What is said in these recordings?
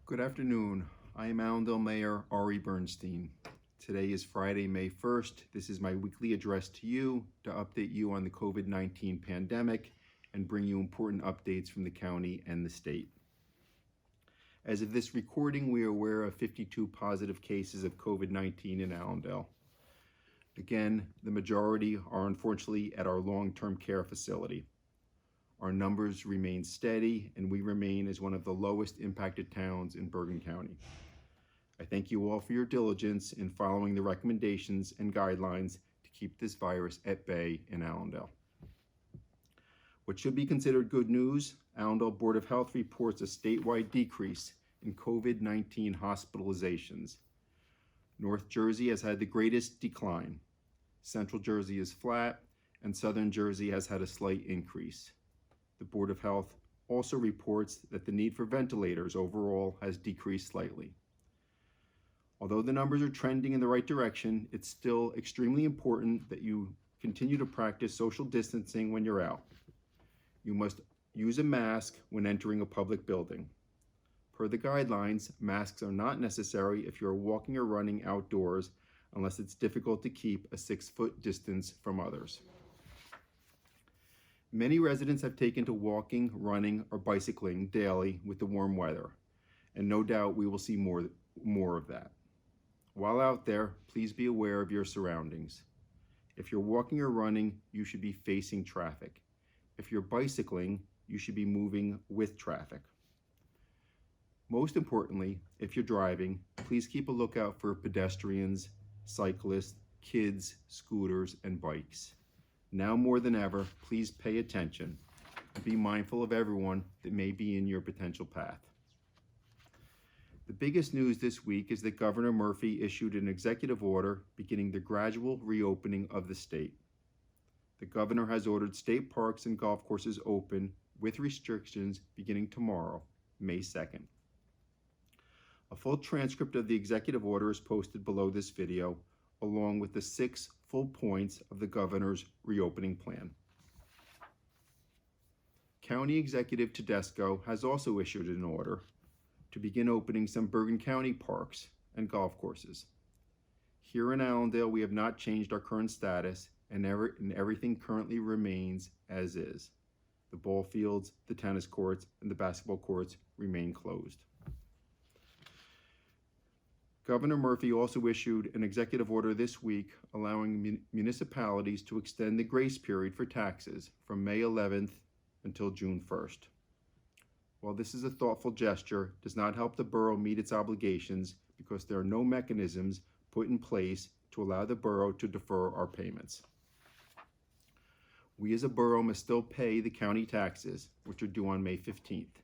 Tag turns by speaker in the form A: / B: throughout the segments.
A: Good afternoon. I am Allendale Mayor Ari Bernstein. Today is Friday, May 1st. This is my weekly address to you to update you on the COVID-19 pandemic and bring you important updates from the county and the state. As of this recording, we are aware of 52 positive cases of COVID-19 in Allendale. Again, the majority are unfortunately at our long-term care facility. Our numbers remain steady, and we remain as one of the lowest impacted towns in Bergen County. I thank you all for your diligence in following the recommendations and guidelines to keep this virus at bay in Allendale. What should be considered good news, Allendale Board of Health reports a statewide decrease in COVID-19 hospitalizations. North Jersey has had the greatest decline. Central Jersey is flat, and Southern Jersey has had a slight increase. The Board of Health also reports that the need for ventilators overall has decreased slightly. Although the numbers are trending in the right direction, it's still extremely important that you continue to practice social distancing when you're out. You must use a mask when entering a public building. Per the guidelines, masks are not necessary if you're walking or running outdoors unless it's difficult to keep a 6-foot distance from others. Many residents have taken to walking, running, or bicycling daily with the warm weather, and no doubt we will see more of that. While out there, please be aware of your surroundings. If you're walking or running, you should be facing traffic. If you're bicycling, you should be moving with traffic. Most importantly, if you're driving, please keep a lookout for pedestrians, cyclists, kids, scooters, and bikes. Now more than ever, please pay attention and be mindful of everyone that may be in your potential path. The biggest news this week is that Governor Murphy issued an executive order beginning the gradual reopening of the state. The governor has ordered state parks and golf courses open with restrictions beginning tomorrow, May 2nd. A full transcript of the executive order is posted below this video, along with the 6 full points of the governor's reopening plan. County Executive Tedesco has also issued an order to begin opening some Bergen County parks and golf courses. Here in Allendale, we have not changed our current status, and everything currently remains as is. The ball fields, the tennis courts, and the basketball courts remain closed. Governor Murphy also issued an executive order this week allowing municipalities to extend the grace period for taxes from May 11th until June 1st. While this is a thoughtful gesture, it does not help the borough meet its obligations because there are no mechanisms put in place to allow the borough to defer our payments. We as a borough must still pay the county taxes, which are due on May 15th,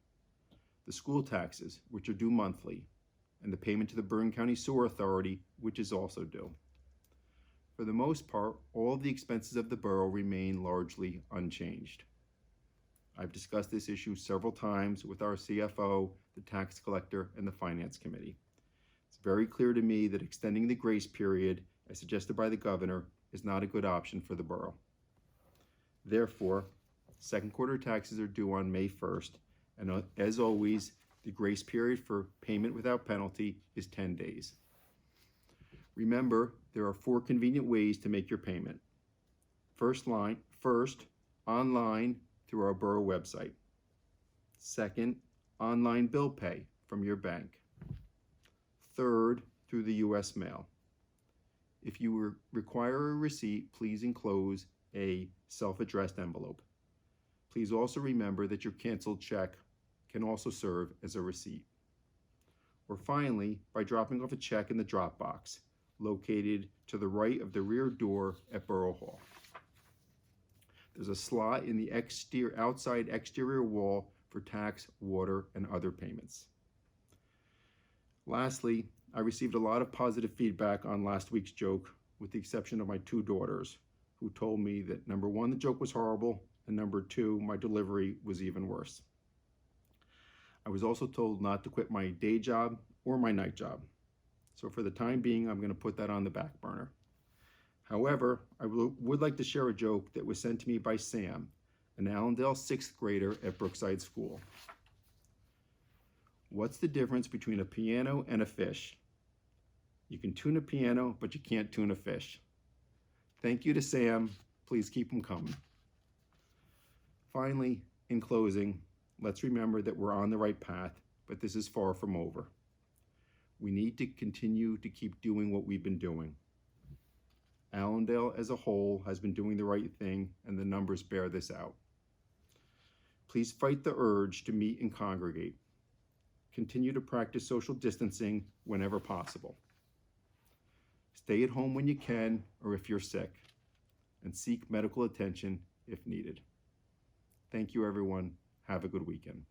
A: the school taxes, which are due monthly, and the payment to the Bergen County Sewer Authority, which is also due. For the most part, all of the expenses of the borough remain largely unchanged. I've discussed this issue several times with our CFO, the tax collector, and the Finance Committee. It's very clear to me that extending the grace period, as suggested by the governor, is not a good option for the borough. Therefore, second quarter taxes are due on May 1st, and as always, the grace period for payment without penalty is 10 days. Remember, there are 4 convenient ways to make your payment. First, online through our borough website. Second, online bill pay from your bank. Third, through the U.S. mail. If you require a receipt, please enclose a self-addressed envelope. Please also remember that your canceled check can also serve as a receipt. Or finally, by dropping off a check in the drop box, located to the right of the rear door at Borough Hall. There's a slot in the outside exterior wall for tax, water, and other payments. Lastly, I received a lot of positive feedback on last week's joke, with the exception of my 2 daughters, who told me that number 1, the joke was horrible, and number 2, my delivery was even worse. I was also told not to quit my day job or my night job. So for the time being, I'm going to put that on the back burner. However, I would like to share a joke that was sent to me by Sam, an Allendale 6th grader at Brookside School. What's the difference between a piano and a fish? You can tune a piano, but you can't tune a fish. Thank you to Sam. Please keep them coming. Finally, in closing, let's remember that we're on the right path, but this is far from over. We need to continue to keep doing what we've been doing. Allendale as a whole has been doing the right thing, and the numbers bear this out. Please fight the urge to meet and congregate. Continue to practice social distancing whenever possible. Stay at home when you can or if you're sick, and seek medical attention if needed. Thank you, everyone. Have a good weekend.